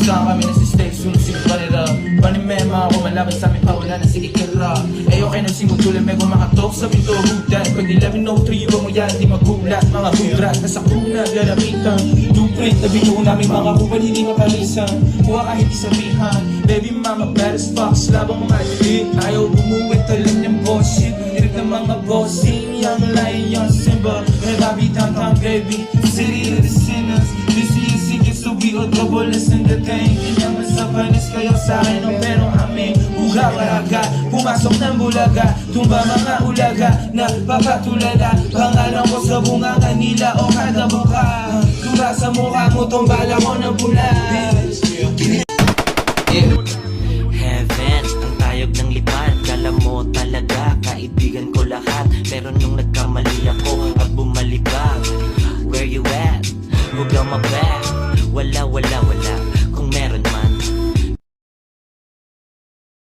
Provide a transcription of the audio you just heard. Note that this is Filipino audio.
Saan kami nasistay, sumusig panira Panimema ako malapit sa amin pa wala na sige kira Eh okay na simutulan may kumakatok sa pinto hudan Pag 1103 iba mo yan di magulat Mga hudrat nasa kuna galamitan Blueprint na binuo namin mga kupal hindi mapalisan Kuha kahit isabihan Baby mama bad as fuck labang maliit Ayaw bumuwit talang niyang bossing Irik ng mga bossing Young lion young Simba May babi downtown baby City of the sinners This is it so we all double listen the thing Inyang masapanis kayo sa akin o pero amin Uga maraga Pumasok ng bulaga Tumba mga ulaga Na papatulala Pangalan ko sa bunganga nila o kada buka Tura sa mukha mo tumbala ko ng pula Heaven, ang tayog ng lipad. Kala mo talaga, kaibigan ko lahat. Pero nung nagkamali ako at bumalibag, where you at? Huwag kang mabag. Wala, wala, wala. Kung meron